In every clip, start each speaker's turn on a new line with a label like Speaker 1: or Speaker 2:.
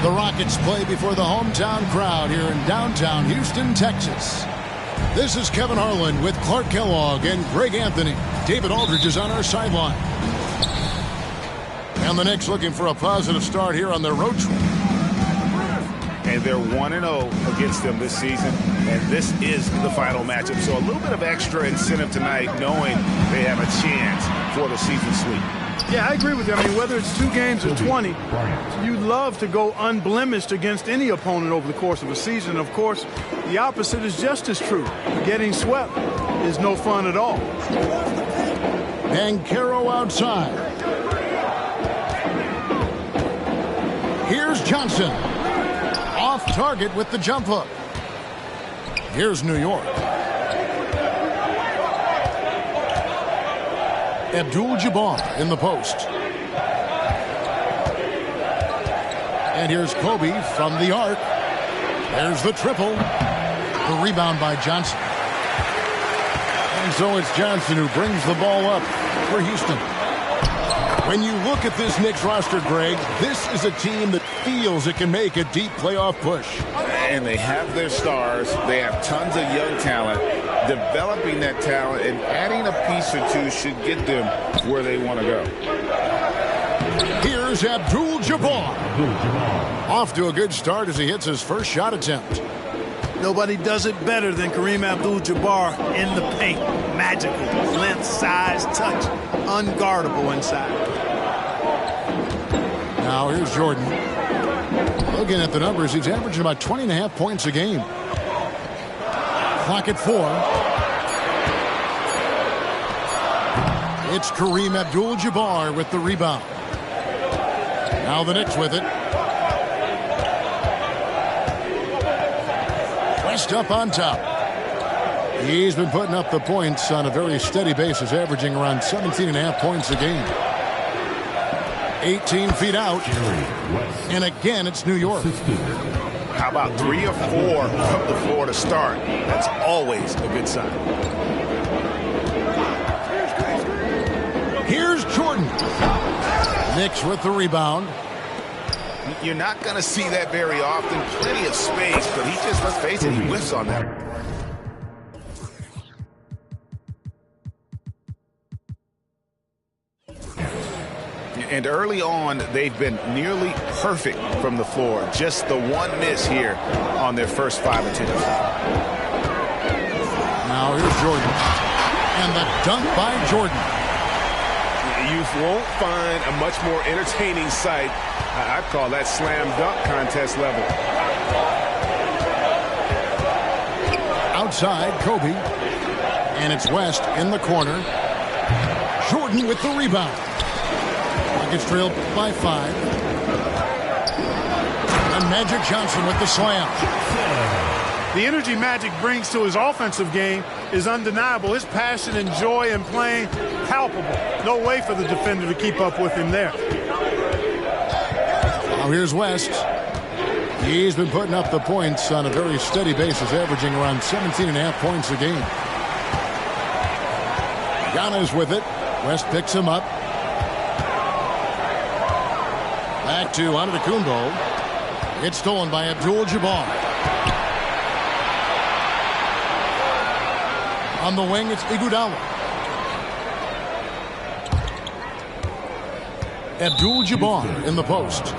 Speaker 1: The Rockets play before the hometown crowd here in downtown Houston, Texas. This is Kevin Harlan with Clark Kellogg and Greg Anthony. David Aldridge is on our sideline. And the Knicks looking for a positive start here on their road trip.
Speaker 2: And they're 1-0 against them this season, and this is the final matchup. So a little bit of extra incentive tonight, knowing they have a chance for the season sweep.
Speaker 3: Yeah, I agree with you. I mean, whether it's 2 games or 20, you'd love to go unblemished against any opponent over the course of a season. Of course, the opposite is just as true. Getting swept is no fun at all.
Speaker 1: Banchero outside. Here's Johnson. Off target with the jump hook. Here's New York. Abdul-Jabbar in the post. And here's Kobe from the arc. There's the triple. The rebound by Johnson. And so it's Johnson who brings the ball up for Houston. When you look at this Knicks roster, Greg, this is a team that feels it can make a deep playoff push.
Speaker 2: And they have their stars. They have tons of young talent. Developing that talent and adding a piece or two should get them where they want to go.
Speaker 1: Here's Abdul-Jabbar. Off to a good start as he hits his first shot attempt.
Speaker 3: Nobody does it better than Kareem Abdul-Jabbar in the paint. Magical. Length, size, touch. Unguardable inside.
Speaker 1: Now here's Jordan. Looking at the numbers, he's averaging about 20.5 points a game. Clock at 4. It's Kareem Abdul-Jabbar with the rebound. Now the Knicks with it. West up on top. He's been putting up the points on a very steady basis, averaging around 17.5 points a game. 18 feet out. And again, it's New York.
Speaker 2: How about 3 or 4 from the floor to start? That's always a good sign.
Speaker 1: Here's Jordan. Knicks with the rebound.
Speaker 2: You're not going to see that very often. Plenty of space, but he just, let's face it, he whiffs on that. And early on, they've been nearly perfect from the floor. Just the one miss here on their first 5 attempts.
Speaker 1: Now here's Jordan. And the dunk by Jordan.
Speaker 2: You won't find a much more entertaining sight. I'd call that slam dunk contest level.
Speaker 1: Outside, Kobe. And it's West in the corner. Jordan with the rebound. Gets trailed by 5. And Magic Johnson with the slam.
Speaker 3: The energy Magic brings to his offensive game is undeniable. His passion and joy in playing, palpable. No way for the defender to keep up with him there.
Speaker 1: Now here's West. He's been putting up the points on a very steady basis, averaging around 17.5 points a game. Giannis with it. West picks him up. Back to Antetokounmpo. It's stolen by Abdul-Jabbar. On the wing, it's Iguodala. Abdul-Jabbar in the post.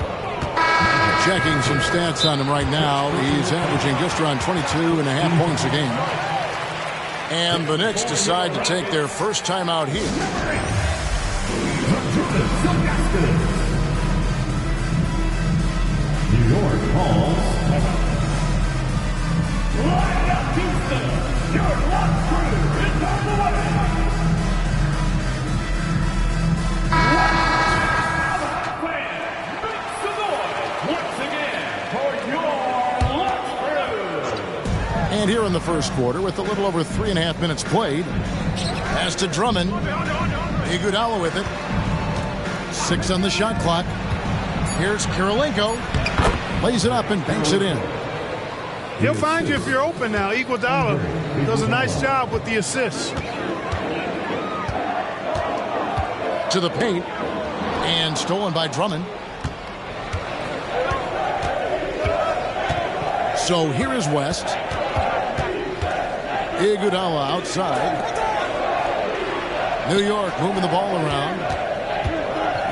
Speaker 1: Checking some stats on him right now. He's averaging just around 22.5 points a game. And the Knicks decide to take their first time out here.
Speaker 4: New York calls Line up Houston, your lock crew is on the way. Fans, make some noise once again for your lock crew.
Speaker 1: And here in the first quarter, with a little over 3.5 minutes played, pass to Drummond. Iguodala with it. 6 on the shot clock. Here's Kirilenko. Lays it up and banks it in.
Speaker 3: He'll find you if you're open now. Iguodala does a nice job with the assists.
Speaker 1: To the paint. And stolen by Drummond. So here is West. Iguodala outside. New York moving the ball around.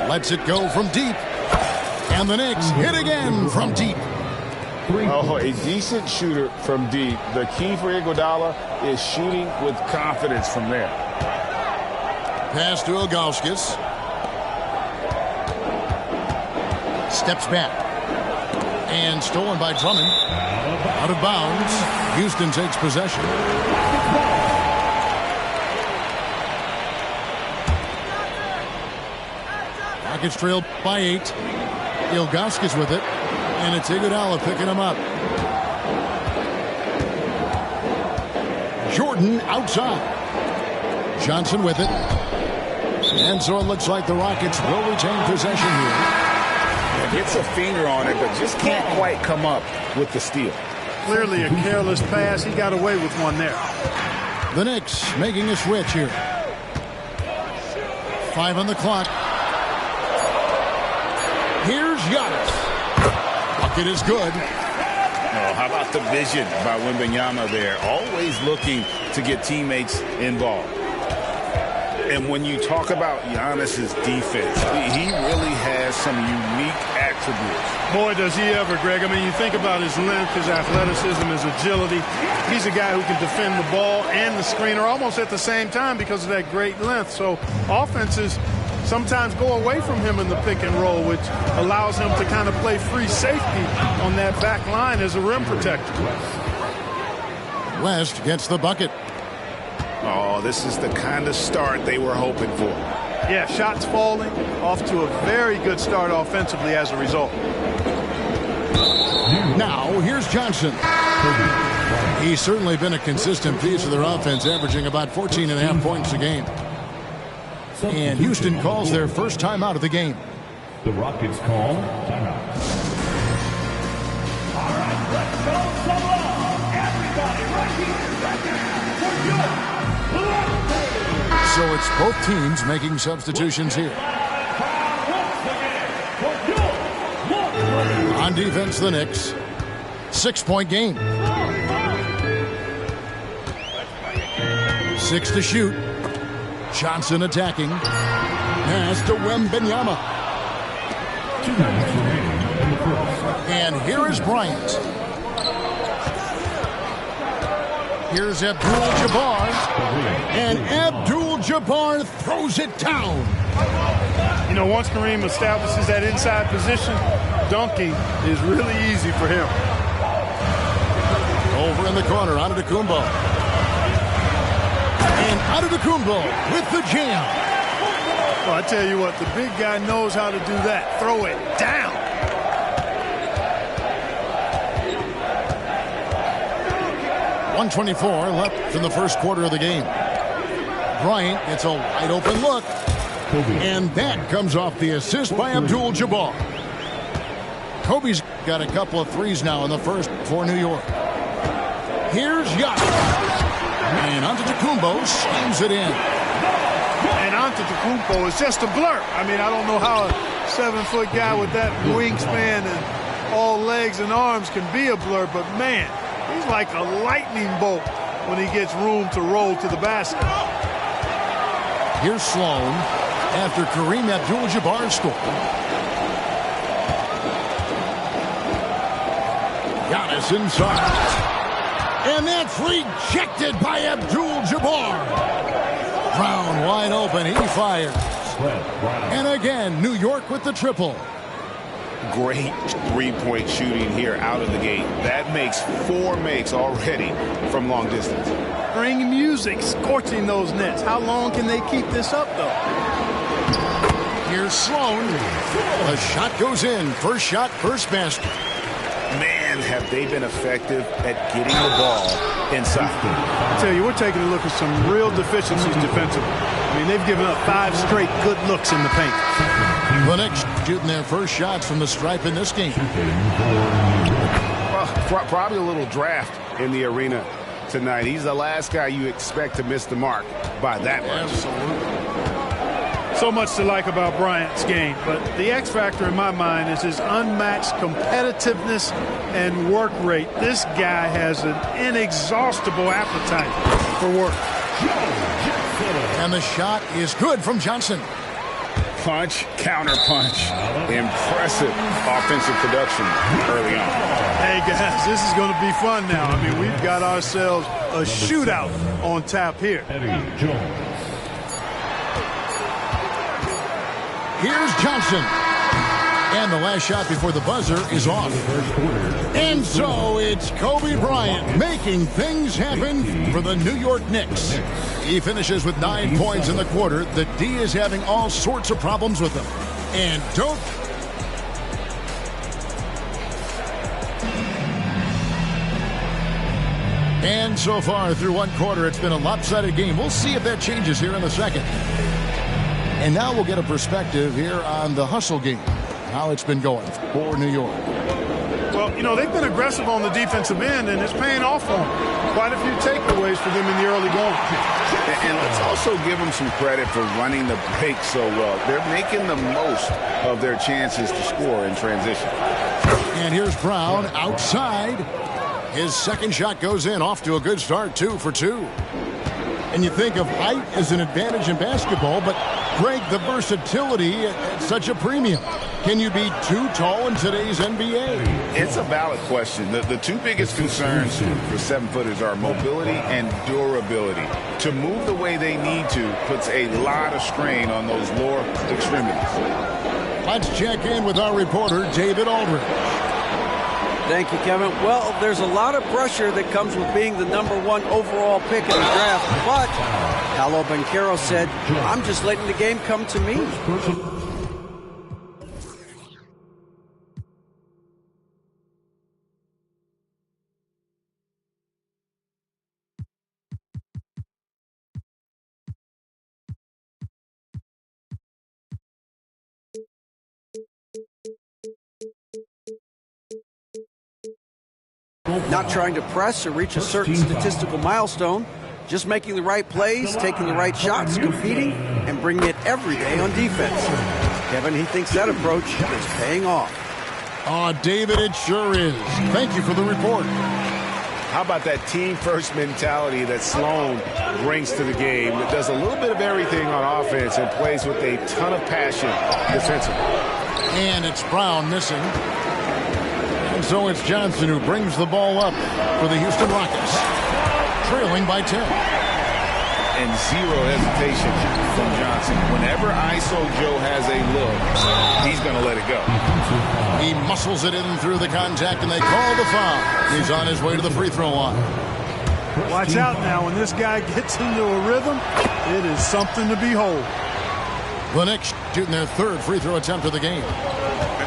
Speaker 1: Lets it go from deep. And the Knicks hit again from deep.
Speaker 2: Oh, a decent shooter from deep. The key for Iguodala is shooting with confidence from there.
Speaker 1: Pass to Ilgauskas. Steps back. And stolen by Drummond. Out of bounds. Houston takes possession. Rockets trailed by 8. Ilgauskas with it. And it's Iguodala picking him up. Jordan outside. Johnson with it. And so it looks like the Rockets will retain possession here.
Speaker 2: Gets a finger on it, but just can't quite come up with the steal.
Speaker 3: Clearly a careless pass. He got away with one there.
Speaker 1: The Knicks making a switch here. 5 on the clock. Here's Giannis. Bucket is good.
Speaker 2: Oh, how about the vision by Wembanyama there? Always looking to get teammates involved. And when you talk about Giannis's defense, he really has some unique attributes.
Speaker 3: Boy, does he ever, Greg. I mean, you think about his length, his athleticism, his agility. He's a guy who can defend the ball and the screener almost at the same time because of that great length. So offenses sometimes go away from him in the pick and roll, which allows him to kind of play free safety on that back line as a rim protector.
Speaker 1: West gets the bucket.
Speaker 2: Oh, this is the kind of start they were hoping for.
Speaker 3: Yeah, shots falling, off to a very good start offensively as a result.
Speaker 1: Now, here's Johnson. He's certainly been a consistent piece of their offense, averaging about 14.5 points a game. And Houston calls their first timeout of the game.
Speaker 4: The Rockets call timeout. All right, let's go so long. Everybody right here, right now, for your
Speaker 1: So it's both teams making substitutions here. On defense, the Knicks. 6-point game. 6 to shoot. Johnson attacking. Pass to Wembanyama.
Speaker 4: 2 minutes remaining in the first.
Speaker 1: And here is Bryant. Here's Abdul-Jabbar. And Abdul-Jabbar throws it down.
Speaker 3: You know, once Kareem establishes that inside position, dunking is really easy for him.
Speaker 1: Over in the corner, Antetokounmpo. And Antetokounmpo with the jam.
Speaker 3: Well, I tell you what, the big guy knows how to do that. Throw it down.
Speaker 1: .124 left in the first quarter of the game. Bryant gets a wide open look. And that comes off the assist by Abdul-Jabbar. Kobe's got a couple of threes now in the first for New York. Here's Giannis. And Antetokounmpo slams it in.
Speaker 3: And Antetokounmpo is just a blur. I mean, I don't know how a 7-foot guy with that wingspan and all legs and arms can be a blur, but man, he's like a lightning bolt when he gets room to roll to the basket.
Speaker 1: Here's Sloan after Kareem Abdul-Jabbar scored. Giannis inside. And that's rejected by Abdul-Jabbar. Brown wide open. He fires. And again, New York with the triple.
Speaker 2: Great three-point shooting here out of the gate. That makes 4 makes already from long distance.
Speaker 3: Bring music, scorching those nets. How long can they keep this up, though?
Speaker 1: Here's Sloan. The shot goes in. First shot, first basket.
Speaker 2: Man, have they been effective at getting the ball inside.
Speaker 3: I tell you, we're taking a look at some real deficiencies defensively. I mean, they've given up 5 straight good looks in the paint.
Speaker 1: The Knicks shooting their first shots from the stripe in this game.
Speaker 2: Well, probably a little draft in the arena tonight. He's the last guy you expect to miss the mark by that much.
Speaker 1: Absolutely.
Speaker 3: So much to like about Bryant's game, but the X factor in my mind is his unmatched competitiveness and work rate. This guy has an inexhaustible appetite for work.
Speaker 1: And the shot is good from Johnson.
Speaker 2: Punch, counter punch. Impressive offensive production early on.
Speaker 3: Hey, guys, this is going to be fun now. I mean, we've got ourselves a shootout on tap here.
Speaker 1: Here's Johnson. And the last shot before the buzzer is off. And so it's Kobe Bryant making things happen for the New York Knicks. He finishes with 9 points in the quarter. The D is having all sorts of problems with him. And don't... And so far through one quarter, it's been a lopsided game. We'll see if that changes here in the second. And now we'll get a perspective here on the hustle game, how it's been going for New York.
Speaker 3: Well, you know, they've been aggressive on the defensive end, and it's paying off for them. Quite a few takeaways for them in the early going.
Speaker 2: And let's also give them some credit for running the break so well. They're making the most of their chances to score in transition.
Speaker 1: And here's Brown outside. His second shot goes in, off to a good start, 2 for 2. And you think of height as an advantage in basketball, but Greg, the versatility at such a premium. Can you be too tall in today's NBA?
Speaker 2: It's a valid question. The two biggest concerns for 7-footers are mobility and durability. To move the way they need to puts a lot of strain on those lower extremities.
Speaker 1: Let's check in with our reporter, David Aldridge.
Speaker 5: Thank you, Kevin. Well, there's a lot of pressure that comes with being the #1 overall pick in the draft, but Paolo Banchero said, I'm just letting the game come to me. Not trying to press or reach a certain statistical milestone, just making the right plays, taking the right shots, competing, and bringing it every day on defense. Kevin, he thinks that approach is paying off.
Speaker 1: Oh, David, it sure is. Thank you for the report.
Speaker 2: How about that team-first mentality that Sloan brings to the game that does a little bit of everything on offense and plays with a ton of passion defensively.
Speaker 1: And it's Brown missing. And so it's Johnson who brings the ball up for the Houston Rockets, trailing by 10.
Speaker 2: And zero hesitation from Johnson. Whenever ISO Joe has a look, he's going to let it go.
Speaker 1: He muscles it in through the contact, and they call the foul. He's on his way to the free throw line.
Speaker 3: Watch out now. When this guy gets into a rhythm, it is something to behold.
Speaker 1: The Knicks shooting their third free throw attempt of the game.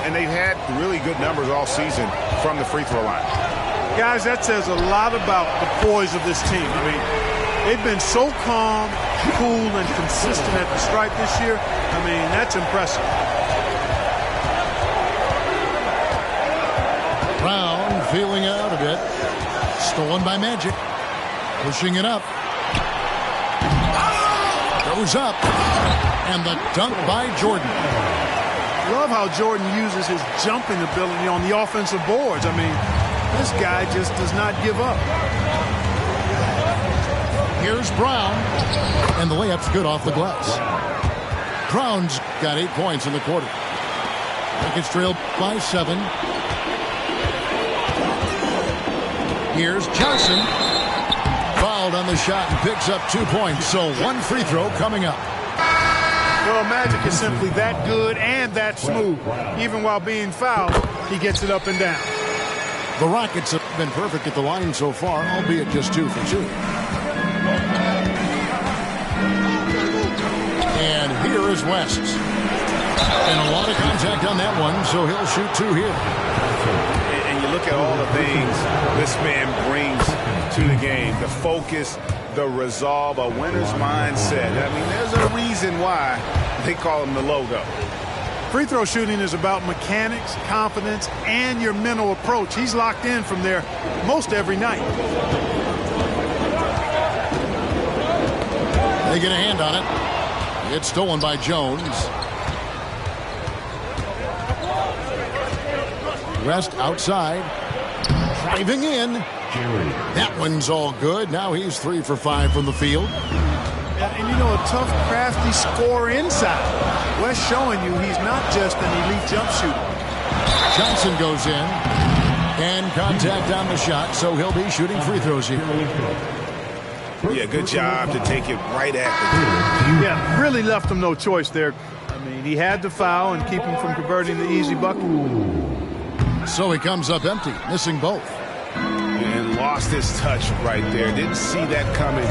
Speaker 2: And they've had really good numbers all season from the free throw line.
Speaker 3: Guys, that says a lot about the poise of this team. I mean, they've been so calm, cool, and consistent at the stripe this year. I mean, that's impressive.
Speaker 1: Brown feeling out a bit. Stolen by Magic. Pushing it up. Goes up. And the dunk by Jordan.
Speaker 3: Love how Jordan uses his jumping ability on the offensive boards. I mean, this guy just does not give up.
Speaker 1: Here's Brown. And the layup's good off the glass. Brown's got 8 points in the quarter. Rockets trailed by 7. Here's Johnson. Fouled on the shot and picks up 2 points. So 1 free throw coming up.
Speaker 3: Well, Magic is simply that good and that smooth. Even while being fouled, he gets it up and down.
Speaker 1: The Rockets have been perfect at the line so far, albeit just 2 for 2. And here is West. And a lot of contact on that one, so he'll shoot 2 here.
Speaker 2: And you look at all the things this man brings to the game. The focus, the resolve, a winner's mindset. I mean, there's a reason why they call him the logo.
Speaker 3: Free throw shooting is about mechanics, confidence, and your mental approach. He's locked in from there most every night.
Speaker 1: They get a hand on it. It's stolen by Jones. West outside. Driving in. That one's all good. Now he's 3 for 5 from the field.
Speaker 3: And you know, a tough, crafty scorer inside. West showing you he's not just an elite jump shooter.
Speaker 1: Johnson goes in. And contact on the shot, so he'll be shooting free throws here.
Speaker 2: Yeah, good job to take it right at the
Speaker 3: Yeah, really left him no choice there. I mean, he had to foul and keep him from converting the easy bucket.
Speaker 1: So he comes up empty, missing both.
Speaker 2: And lost his touch right there. Didn't see that coming.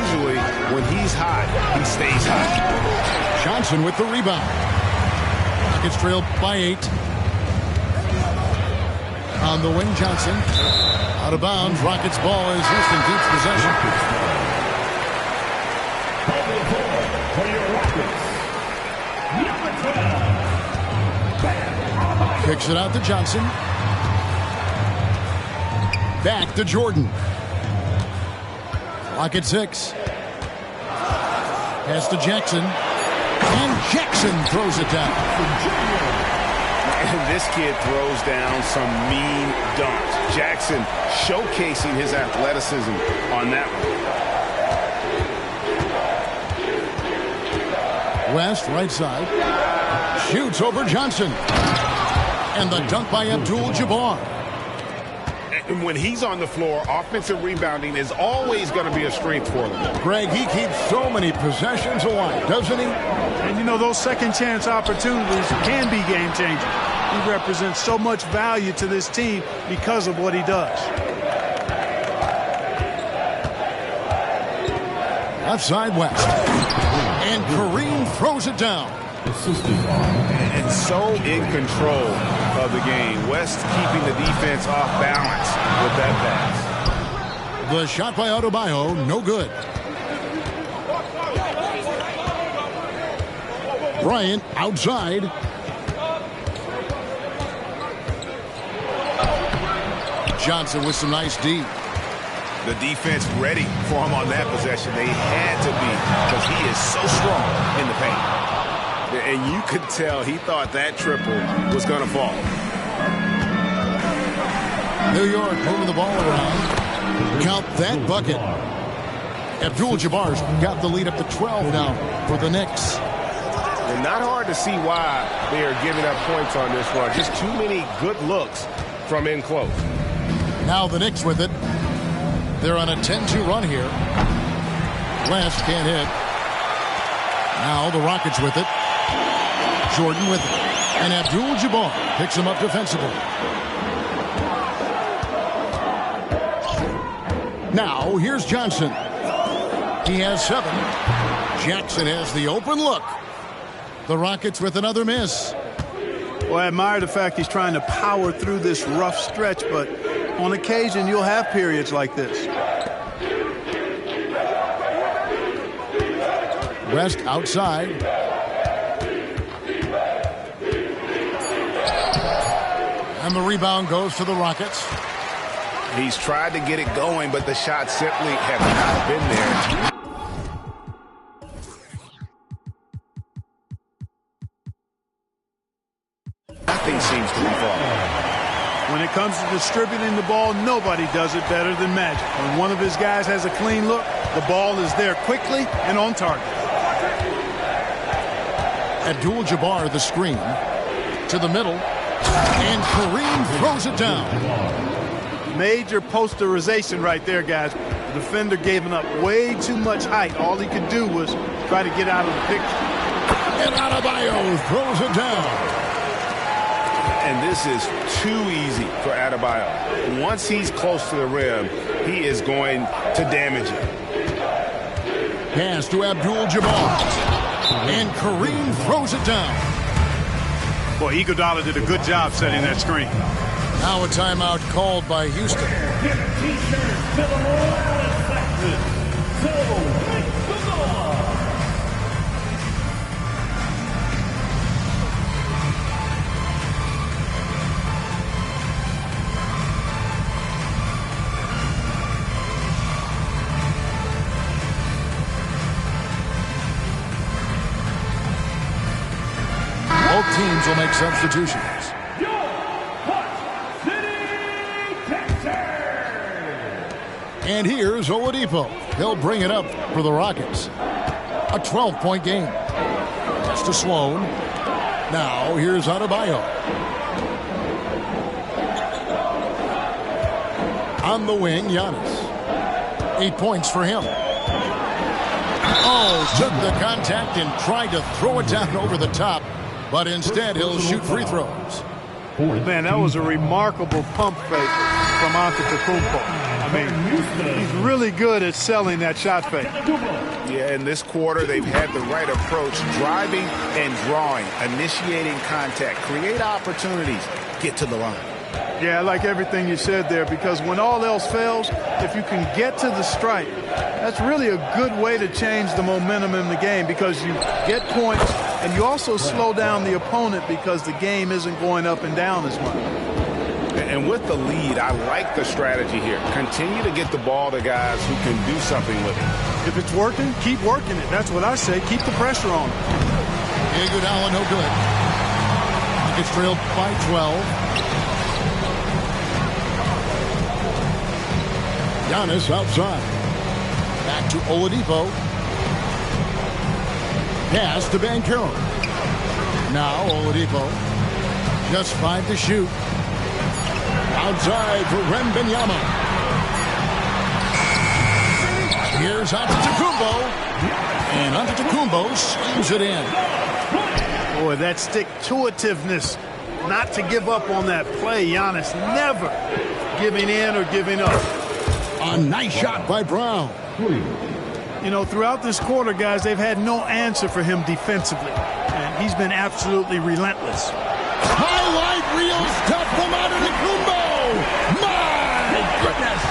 Speaker 2: Usually, when he's hot, he stays hot.
Speaker 1: Johnson with the rebound. Rockets trailed by 8. On the wing, Johnson. Out of bounds. Rockets ball as Houston keeps possession. Kicks it out to Johnson. Back to Jordan. Clock at 6. Pass to Jackson. And Jackson throws it down.
Speaker 2: And this kid throws down some mean dunks. Jackson showcasing his athleticism on that
Speaker 1: one. West, right side. Shoots over Johnson. And the dunk by Abdul-Jabbar.
Speaker 2: And when he's on the floor, offensive rebounding is always going to be a strength for them.
Speaker 1: Greg, he keeps so many possessions alive, doesn't he?
Speaker 3: And you know, those second chance opportunities can be game changers. He represents so much value to this team because of what he does.
Speaker 1: Left side, West. And Kareem throws it down.
Speaker 2: And so in control of the game. West keeping the defense off balance with that pass.
Speaker 1: The shot by Adebayo, no good. Bryant outside. Johnson with some nice D.
Speaker 2: The defense ready for him on that possession. They had to be because he is so strong in the paint. And you could tell he thought that triple was going to fall.
Speaker 1: New York moving the ball around. Count that bucket. Abdul-Jabbar's got the lead up to 12 now for the Knicks.
Speaker 2: And not hard to see why they are giving up points on this run. Just too many good looks from in close.
Speaker 1: Now the Knicks with it. They're on a 10-2 run here. West can't hit. Now the Rockets with it. Jordan with it. And Abdul-Jabbar picks him up defensively. Now here's Johnson. He has 7. Jackson has the open look. The Rockets with another miss.
Speaker 3: Well, I admire the fact he's trying to power through this rough stretch, but on occasion you'll have periods like this.
Speaker 1: West outside. And the rebound goes to the Rockets.
Speaker 2: He's tried to get it going, but the shots simply have not been there. Nothing seems to be falling.
Speaker 3: When it comes to distributing the ball, nobody does it better than Magic. When one of his guys has a clean look, the ball is there quickly and on target.
Speaker 1: Abdul-Jabbar the screen to the middle, and Kareem throws it down.
Speaker 3: Major posterization right there, guys. The defender gave up way too much height. All he could do was try to get out of the picture.
Speaker 1: And Adebayo throws it down.
Speaker 2: And this is too easy for Adebayo. Once he's close to the rim, he is going to damage it.
Speaker 1: Pass to Abdul-Jabbar. And Kareem throws it down.
Speaker 3: Boy, Iguodala did a good job setting that screen.
Speaker 1: Now a timeout called by Houston. teams will make substitutions.
Speaker 4: Your Hut City, Texas.
Speaker 1: And here's Oladipo. He'll bring it up for the Rockets. A 12-point game. Pass to Sloan. Now here's Adebayo. On the wing, Giannis. 8 points for him. Oh, took the contact and tried to throw it down over the top, but instead he'll shoot free throws.
Speaker 3: Man, that was a remarkable pump fake from Antetokounmpo. I mean, he's really good at selling that shot fake.
Speaker 2: Yeah, in this quarter, they've had the right approach, driving and drawing, initiating contact, create opportunities, get to the line.
Speaker 3: Yeah, I like everything you said there, because when all else fails, if you can get to the stripe, that's really a good way to change the momentum in the game, because you get points and you also slow down the opponent because the game isn't going up and down as much.
Speaker 2: And with the lead, I like the strategy here. Continue to get the ball to guys who can do something with it.
Speaker 3: If it's working, keep working it. That's what I say. Keep the pressure on.
Speaker 1: Iguodala no good. It's trailed by 12. Giannis outside. Back to Oladipo. Pass to Banchero. Now Oladipo. Just 5 to shoot. Outside for Wembanyama. Here's Antetokounmpo. And Antetokounmpo slams it in.
Speaker 3: Boy, that stick-to-itiveness, not to give up on that play. Giannis never giving in or giving up.
Speaker 1: A nice shot by Brown.
Speaker 3: You know, throughout this quarter, guys, they've had no answer for him defensively. And he's been absolutely relentless.
Speaker 1: Highlight reel stuff from Antetokounmpo. My goodness.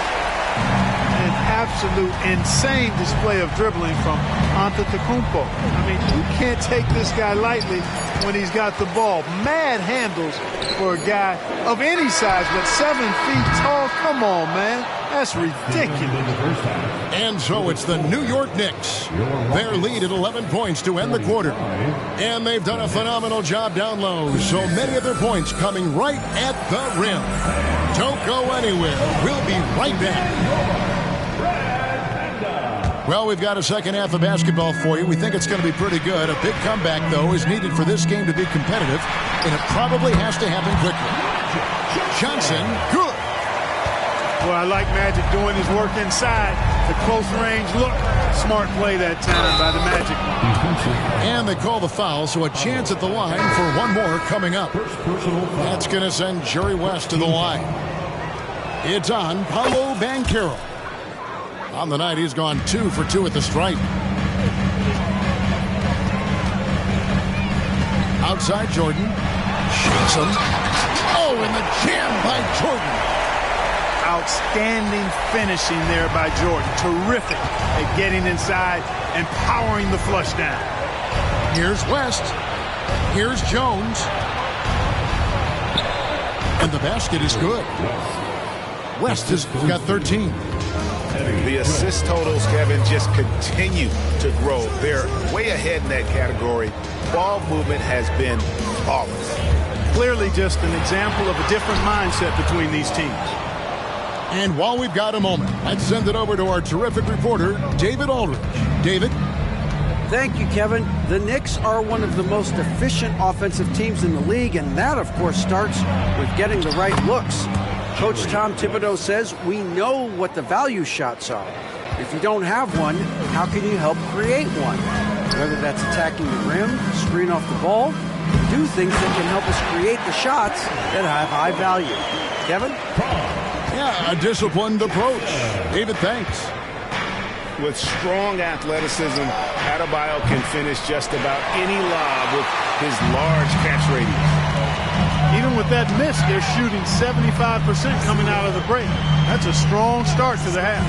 Speaker 3: An absolute insane display of dribbling from Antetokounmpo. I mean, you can't take this guy lightly when he's got the ball. Mad handles for a guy of any size, but 7 feet tall. Come on, man. That's ridiculous.
Speaker 1: And so it's the New York Knicks. Their lead at 11 points to end the quarter. And they've done a phenomenal job down low. So many of their points coming right at the rim. Don't go anywhere. We'll be right back. Well, we've got a second half of basketball for you. We think it's going to be pretty good. A big comeback, though, is needed for this game to be competitive. And it probably has to happen quickly. Johnson, good.
Speaker 3: Well, I like Magic doing his work inside. The close range look. Smart play that time by the Magic.
Speaker 1: And they call the foul, so a chance at the line for one more coming up. That's going to send Jerry West to the line. It's on Paolo Banchero. On the night, he's gone 2 for 2 at the stripe. Outside Jordan. Shakes him. Oh, and the jam by Jordan.
Speaker 3: Outstanding finishing there by Jordan. Terrific at getting inside and powering the flush down.
Speaker 1: Here's West. Here's Jones. And the basket is good. West has got 13.
Speaker 2: The assist totals, Kevin, just continue to grow. They're way ahead in that category. Ball movement has been flawless.
Speaker 3: Clearly just an example of a different mindset between these teams.
Speaker 1: And while we've got a moment, let's send it over to our terrific reporter, David Aldridge. David?
Speaker 5: Thank you, Kevin. The Knicks are one of the most efficient offensive teams in the league, and that, of course, starts with getting the right looks. Coach Tom Thibodeau says we know what the value shots are. If you don't have one, how can you help create one? Whether that's attacking the rim, screen off the ball, do things that can help us create the shots that have high value. Kevin?
Speaker 1: Yeah, a disciplined approach. David, thanks.
Speaker 2: With strong athleticism, Adebayo can finish just about any lob with his large catch radius.
Speaker 3: Even with that miss, they're shooting 75% coming out of the break. That's a strong start to the half.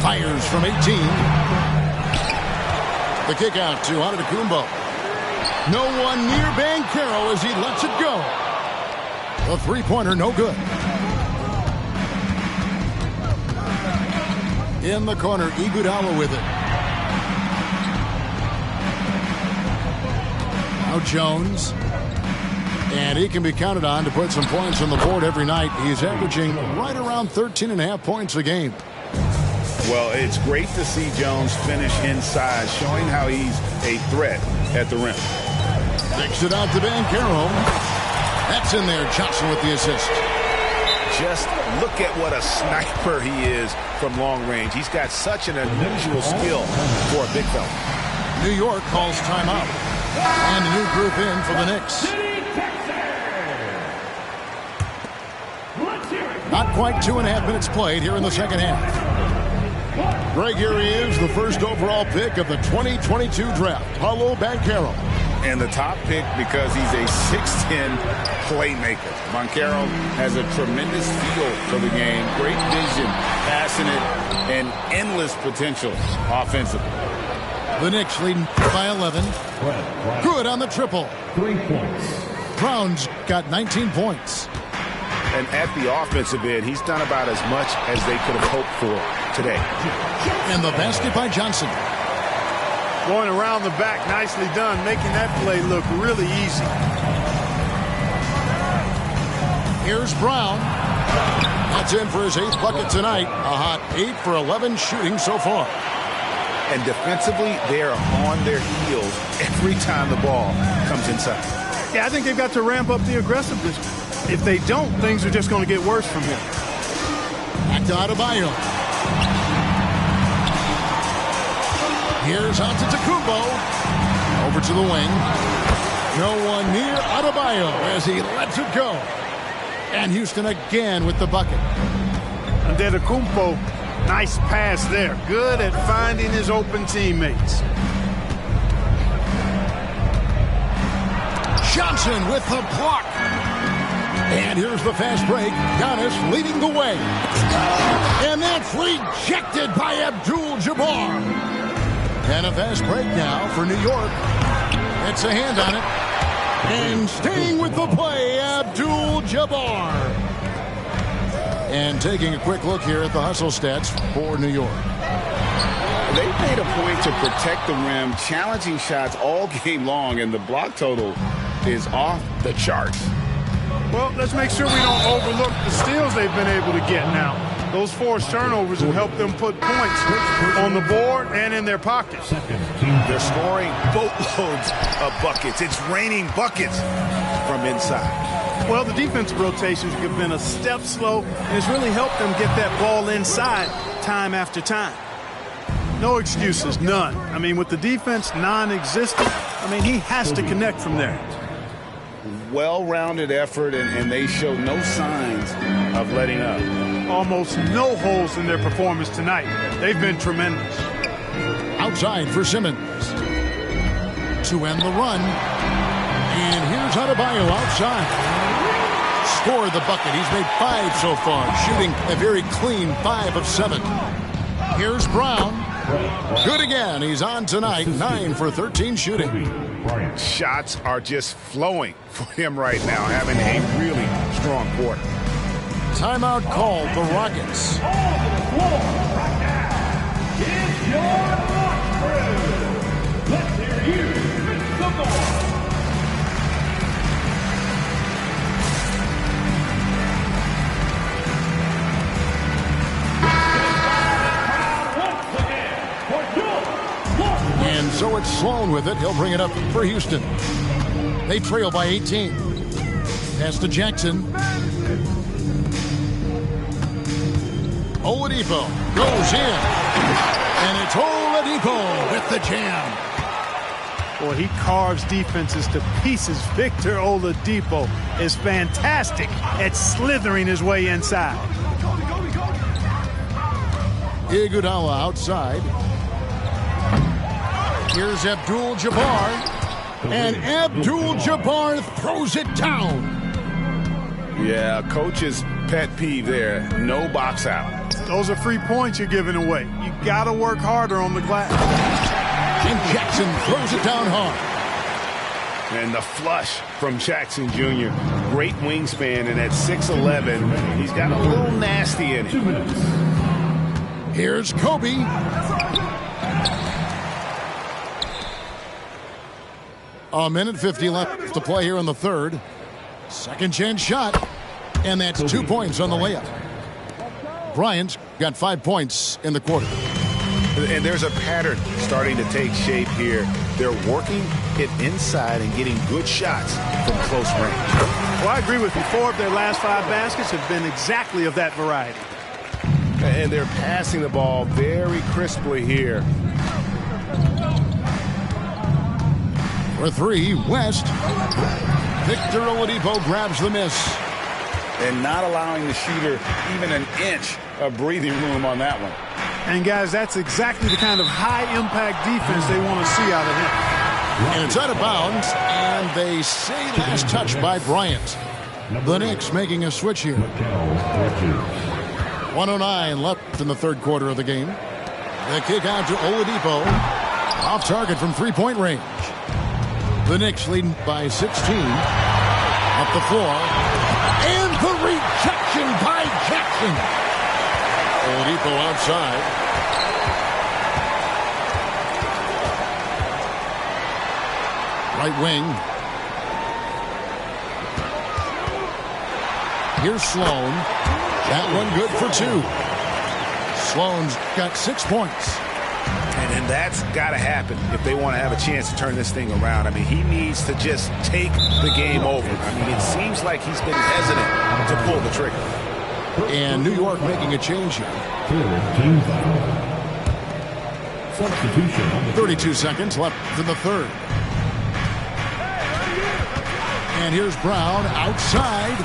Speaker 1: Fires from 18. The kick out to Antetokounmpo. No one near Banchero as he lets it go. The three-pointer, no good. In the corner, Iguodala with it. Now Jones. And he can be counted on to put some points on the board every night. He's averaging right around 13.5 points a game.
Speaker 2: Well, it's great to see Jones finish inside, showing how he's a threat at the rim.
Speaker 1: Takes it out to Banchero. That's in there. Johnson with the assist.
Speaker 2: Just look at what a sniper he is from long range. He's got such an unusual skill for a big fella.
Speaker 1: New York calls timeout. And a new group in for the Knicks. Not quite 2.5 minutes played here in the second half. Greg, here he is, the first overall pick of the 2022 draft, Paolo Banchero.
Speaker 2: And the top pick because he's a 6'10 playmaker. Banchero has a tremendous feel for the game, great vision, passionate, and endless potential offensively.
Speaker 1: The Knicks leading by 11. Good on the triple.
Speaker 6: 3 points.
Speaker 1: Brown's got 19 points.
Speaker 2: And at the offensive end, he's done about as much as they could have hoped for today.
Speaker 1: And the basket by Johnson.
Speaker 3: Going around the back, nicely done, making that play look really easy.
Speaker 1: Here's Brown. That's in for his 8th bucket tonight. A hot 8 for 11 shooting so far.
Speaker 2: And defensively, they are on their heels every time the ball comes inside.
Speaker 3: Yeah, I think they've got to ramp up the aggressiveness. If they don't, things are just going to get worse from here.
Speaker 1: Back to Adebayo. Here's Antetokounmpo. Over to the wing. No one near Adebayo as he lets it go. And Houston again with the bucket.
Speaker 3: Antetokounmpo, nice pass there. Good at finding his open teammates.
Speaker 1: Johnson with the block. And here's the fast break. Giannis leading the way. And that's rejected by Abdul-Jabbar. And a fast break now for New York. It's a hand on it. And staying with the play, Abdul-Jabbar. And taking a quick look here at the hustle stats for New York.
Speaker 2: They made a point to protect the rim, challenging shots all game long, and the block total is off the charts.
Speaker 3: Well, let's make sure we don't overlook the steals they've been able to get now. Those forced turnovers have helped them put points on the board and in their pockets.
Speaker 2: They're scoring boatloads of buckets. It's raining buckets from inside.
Speaker 3: Well, the defensive rotations have been a step slow, and it's really helped them get that ball inside time after time. No excuses, none. I mean, with the defense non-existent, he has to connect from there.
Speaker 2: Well-rounded effort, and they show no signs of letting up.
Speaker 3: Almost no holes in their performance tonight. They've been tremendous.
Speaker 1: Outside for Simmons. To end the run. And here's Adebayo outside. Scored the bucket. He's made 5 so far, shooting a very clean 5 of 7. Here's Brown. Good again. He's on tonight, 9 for 13 shooting.
Speaker 2: Shots are just flowing for him right now, having a really strong quarter.
Speaker 1: Timeout called the Rockets.
Speaker 4: On the floor right now is your lock crew. Let's hear you, Mr. Moore.
Speaker 1: And so it's Sloan with it. He'll bring it up for Houston. They trail by 18. Pass to Jackson. Oladipo goes in. And it's Oladipo with the jam.
Speaker 3: Boy, he carves defenses to pieces. Victor Oladipo is fantastic at slithering his way inside.
Speaker 1: Iguodala outside. Here's Abdul-Jabbar. And Abdul-Jabbar throws it down.
Speaker 2: Yeah, coach's pet peeve there. No box out.
Speaker 3: Those are free points you're giving away. You got to work harder on the glass.
Speaker 1: And Jackson throws it down hard.
Speaker 2: And the flush from Jackson Jr. Great wingspan, and at 6'11", he's got a little nasty in it.
Speaker 1: Here's Kobe. A minute 50 left to play here in the third. Second chance shot. And that's 2 points on the layup. Bryant got 5 points in the quarter.
Speaker 2: And there's a pattern starting to take shape here. They're working it inside and getting good shots from close range.
Speaker 3: Well, I agree with you. 4 of their last 5 baskets have been exactly of that variety.
Speaker 6: And they're passing the ball very crisply here.
Speaker 1: For 3, West. Victor Oladipo grabs the miss.
Speaker 2: And not allowing the shooter even an inch of breathing room on that one.
Speaker 3: And, guys, that's exactly the kind of high-impact defense they want to see out of him.
Speaker 1: And it's out of bounds, and they say last touch by Bryant. The Knicks making a switch here. 1:09 left in the third quarter of the game. The kick out to Oladipo. Off target from three-point range. The Knicks leading by 16. Up the floor. And the rejection by Jackson. Oladipo outside. Right wing. Here's Sloan. That one good for 2. Sloan's got 6 points.
Speaker 2: And that's got to happen if they want to have a chance to turn this thing around. I mean, he needs to just take the game over. I mean, it seems like he's been hesitant to pull the trigger.
Speaker 1: And New York making a change here. 32 seconds left in the third. And here's Brown outside.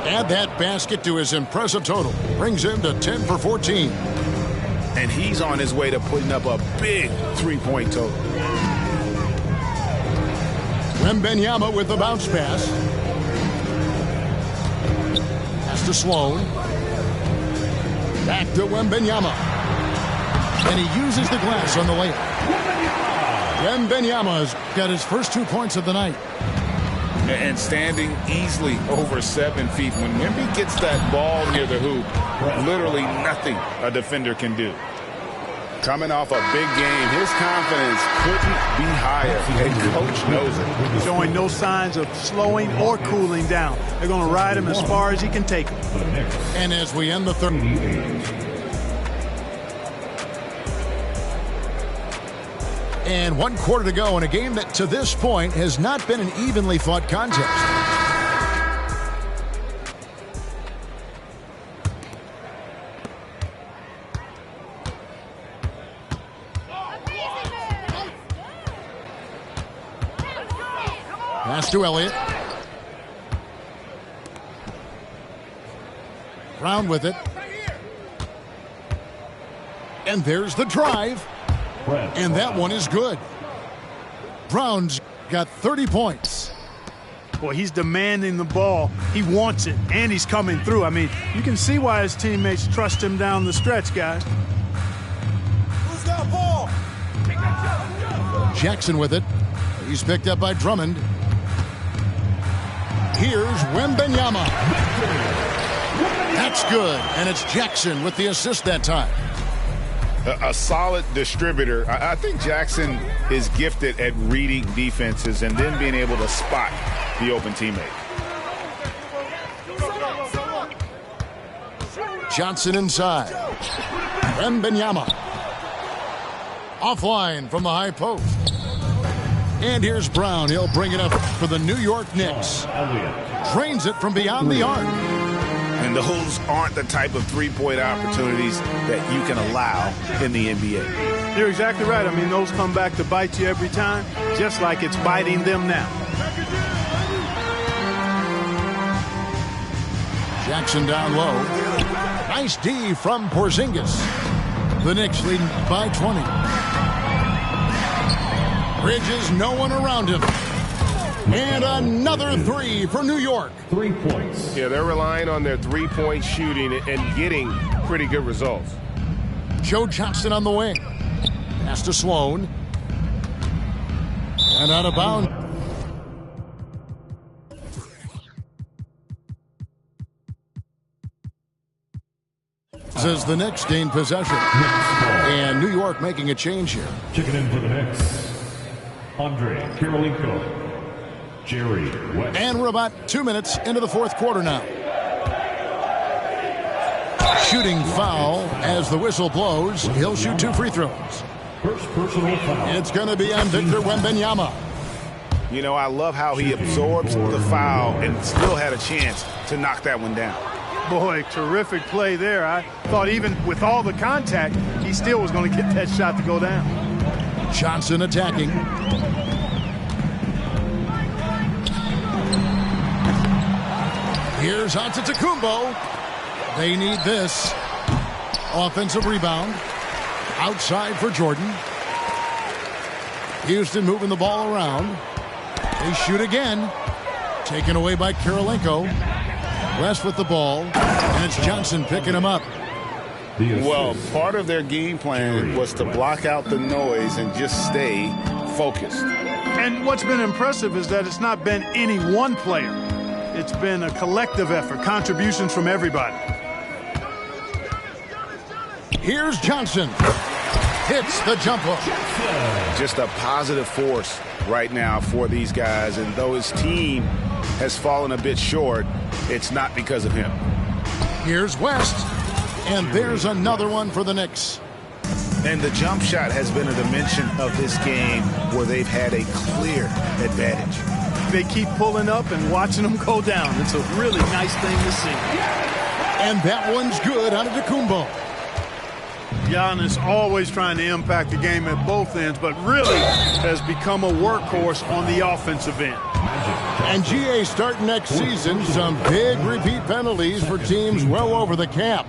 Speaker 1: Add that basket to his impressive total. Brings him to 10 for 14.
Speaker 2: And he's on his way to putting up a big three-point total.
Speaker 1: Wembanyama with the bounce pass. Pass to Sloan. Back to Wembanyama. And he uses the glass on the layup. Wembanyama's got his first 2 points of the night.
Speaker 2: And standing easily over 7 feet. When Wemby gets that ball near the hoop, literally nothing a defender can do. Coming off a big game, his confidence couldn't be higher, and coach knows it.
Speaker 3: Showing no signs of slowing or cooling down. They're going to ride him as far as he can take him.
Speaker 1: And as we end the third. And 1 quarter to go in a game that to this point has not been an evenly fought contest. Pass to Elliott. Brown with it. And there's the drive. And that one is good. Brown's got 30 points.
Speaker 3: Boy, he's demanding the ball. He wants it, and he's coming through. I mean, you can see why his teammates trust him down the stretch, guys.
Speaker 6: Who's got ball?
Speaker 1: Jackson with it. He's picked up by Drummond. Here's Wembanyama. That's good, and it's Jackson with the assist that time.
Speaker 2: A solid distributor. I think Jackson is gifted at reading defenses and then being able to spot the open teammate.
Speaker 1: Johnson inside. Wembanyama. Offline from the high post. And here's Brown. He'll bring it up for the New York Knicks. Drains it from beyond the arc.
Speaker 2: And those aren't the type of three-point opportunities that you can allow in the NBA.
Speaker 3: You're exactly right. I mean, those come back to bite you every time, just like it's biting them now.
Speaker 1: Jackson down low. Nice D from Porzingis. The Knicks leading by 20. Bridges, no one around him. And another three for New York.
Speaker 6: 3 points. Yeah, they're relying on their three-point shooting and getting pretty good results.
Speaker 1: Joe Johnson on the wing. Pass to Sloan. And out of bounds. As the Knicks gain possession. And New York making a change here.
Speaker 4: Checking in for the Knicks, Andre Kirilenko. Jerry West.
Speaker 1: And we're about 2 minutes into the fourth quarter now. Shooting foul as the whistle blows. He'll shoot 2 free throws.
Speaker 4: First personal foul.
Speaker 1: It's going to be on Victor Wembanyama.
Speaker 2: You know, I love how he absorbs the foul and still had a chance to knock that one down.
Speaker 3: Boy, terrific play there. I thought even with all the contact, he still was going to get that shot to go down.
Speaker 1: Johnson attacking. Here's Antetokounmpo. They need this. Offensive rebound. Outside for Jordan. Houston moving the ball around. They shoot again. Taken away by Karolinko. West with the ball. And it's Johnson picking him up.
Speaker 2: Well, part of their game plan was to block out the noise and just stay focused.
Speaker 3: And what's been impressive is that it's not been any one player. It's been a collective effort, contributions from everybody.
Speaker 1: Here's Johnson. Hits the jump hook.
Speaker 2: Just a positive force right now for these guys. And though his team has fallen a bit short, it's not because of him.
Speaker 1: Here's West. And there's another one for the Knicks.
Speaker 2: And the jump shot has been a dimension of this game where they've had a clear advantage.
Speaker 3: They keep pulling up and watching them go down. It's a really nice thing to see.
Speaker 1: And that one's good out of Antetokounmpo.
Speaker 3: Giannis always trying to impact the game at both ends, but really has become a workhorse on the offensive end.
Speaker 1: And GA starting next season, some big repeat penalties for teams well over the cap.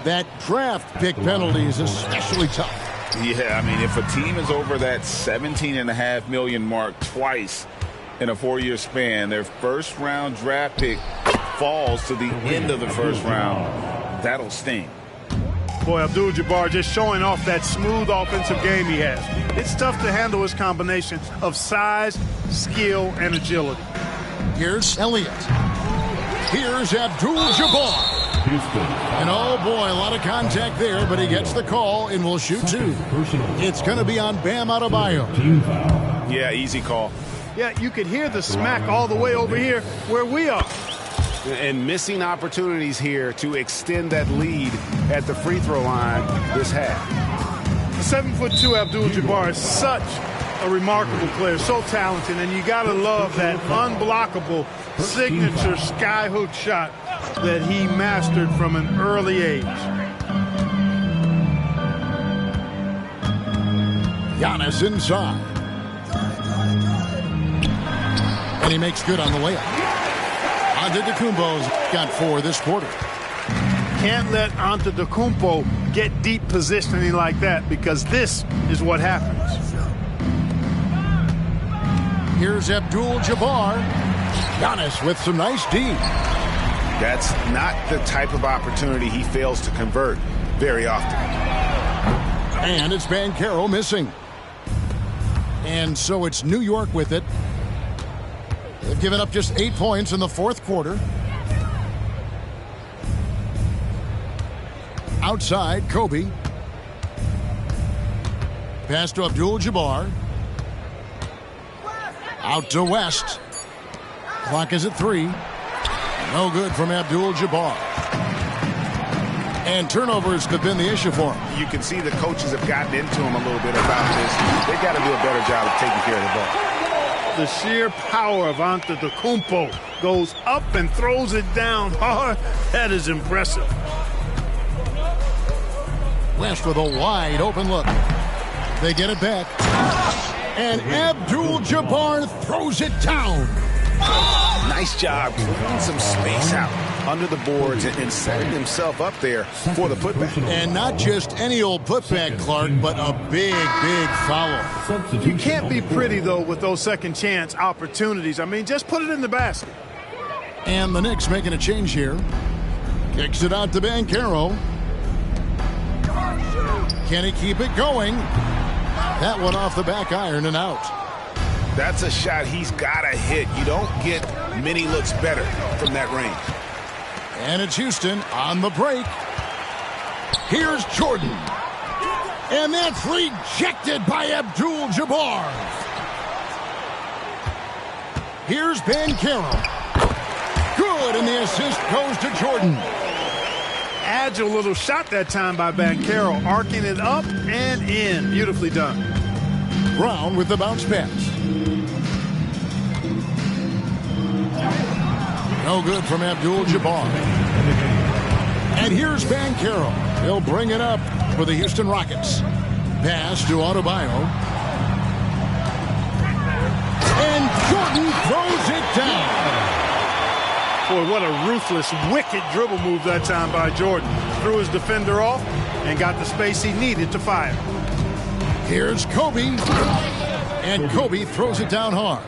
Speaker 1: That draft pick penalty is especially tough.
Speaker 2: Yeah, I mean, if a team is over that $17.5 million mark twice in a 4-year span, their first-round draft pick falls to the end of the first round, that'll sting.
Speaker 3: Boy, Abdul-Jabbar just showing off that smooth offensive game he has. It's tough to handle his combination of size, skill, and agility.
Speaker 1: Here's Elliott. Here's Abdul-Jabbar. And oh boy, a lot of contact there, but he gets the call and will shoot 2. It's going to be on Bam Adebayo.
Speaker 2: Yeah, easy call.
Speaker 3: Yeah, you could hear the smack all the way over here where we are.
Speaker 6: And missing opportunities here to extend that lead at the free throw line this half.
Speaker 3: 7'2" Abdul-Jabbar is such a remarkable player, so talented, and you got to love that unblockable signature skyhook shot that he mastered from an early age.
Speaker 1: Giannis inside. And he makes good on the layup. Antetokounmpo's got 4 this quarter.
Speaker 3: Can't let Antetokounmpo get deep positioning like that, because this is what happens.
Speaker 1: Here's Abdul-Jabbar. Giannis with some nice D.
Speaker 2: That's not the type of opportunity he fails to convert very often.
Speaker 1: And it's Banchero missing. And so it's New York with it. They've given up just 8 points in the fourth quarter. Outside, Kobe. Pass to Abdul-Jabbar. Out to West. Clock is at 3. No good from Abdul-Jabbar. And turnovers have been the issue for him.
Speaker 2: You can see the coaches have gotten into him a little bit about this. They've got to do a better job of taking care of the ball.
Speaker 3: The sheer power of Antetokounmpo goes up and throws it down hard. That is impressive.
Speaker 1: West with a wide open look. They get it back. And Abdul-Jabbar throws it down.
Speaker 2: Nice job clearing some space out under the boards and setting himself up there for the putback.
Speaker 1: And not just any old putback, Clark, but a big, big foul.
Speaker 3: You can't be pretty, though, with those second chance opportunities. I mean, just put it in the basket.
Speaker 1: And the Knicks making a change here. Kicks it out to Banchero. Can he keep it going? That one off the back iron and out.
Speaker 2: That's a shot he's got to hit. You don't get many looks better from that range.
Speaker 1: And it's Houston on the break. Here's Jordan. And that's rejected by Abdul-Jabbar. Here's Banchero. Good, and the assist goes to Jordan.
Speaker 3: Agile little shot that time by Banchero, arcing it up and in. Beautifully done.
Speaker 1: Brown with the bounce pass. No good from Abdul-Jabbar. And here's Banchero. He'll bring it up for the Houston Rockets. Pass to Adebayo. And Jordan throws it down.
Speaker 3: Boy, what a ruthless, wicked dribble move that time by Jordan. Threw his defender off and got the space he needed to fire.
Speaker 1: Here's Kobe. And Kobe throws it down hard.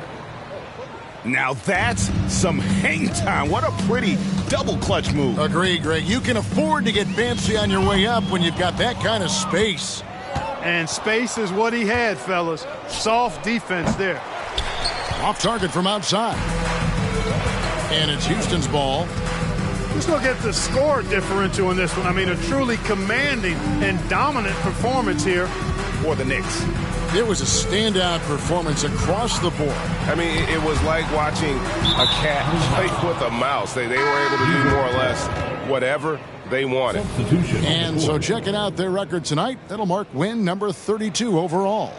Speaker 2: Now that's some hang time. What a pretty double clutch move.
Speaker 1: Agree, Greg. You can afford to get fancy on your way up when you've got that kind of space.
Speaker 3: And space is what he had, fellas. Soft defense there.
Speaker 1: Off target from outside. And it's Houston's ball.
Speaker 3: Let's look at the score differential in this one. I mean, a truly commanding and dominant performance here
Speaker 2: for the Knicks.
Speaker 1: It was a standout performance across the board.
Speaker 7: I mean, it was like watching a cat play with a mouse. They were able to do more or less whatever they wanted.
Speaker 1: And so checking out their record tonight, that'll mark win number 32 overall.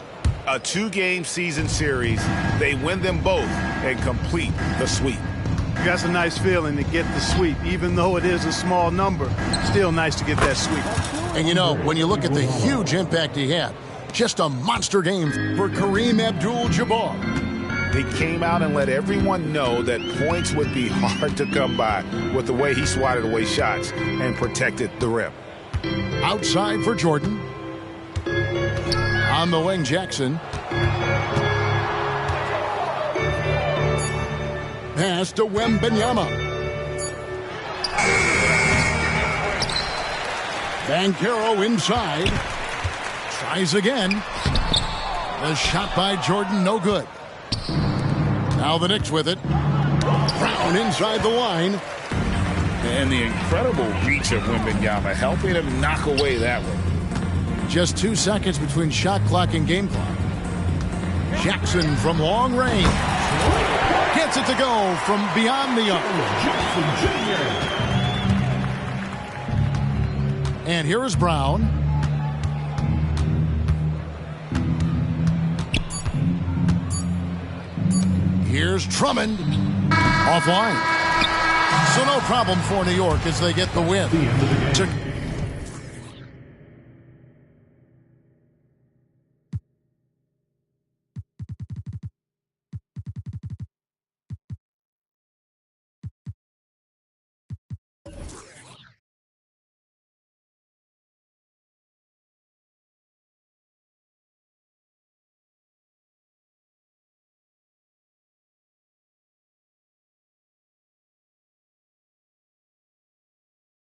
Speaker 2: A 2-game season series. They win them both and complete the sweep.
Speaker 3: That's a nice feeling to get the sweep. Even though it is a small number, still nice to get that sweep.
Speaker 1: And you know, when you look at the huge impact he had, just a monster game for Kareem Abdul-Jabbar.
Speaker 2: They came out and let everyone know that points would be hard to come by with the way he swatted away shots and protected the rim.
Speaker 1: Outside for Jordan. On the wing, Jackson. Pass to Wembanyama. Banchero inside. Tries again. The shot by Jordan, no good. Now the Knicks with it. Brown inside the line.
Speaker 2: And the incredible reach of Wembanyama helping him knock away that one.
Speaker 1: Just 2 seconds between shot clock and game clock. Jackson from long range. Gets it to go from beyond the arc. And here is Brown. Here's Drummond. Offline. So no problem for New York as they get the win.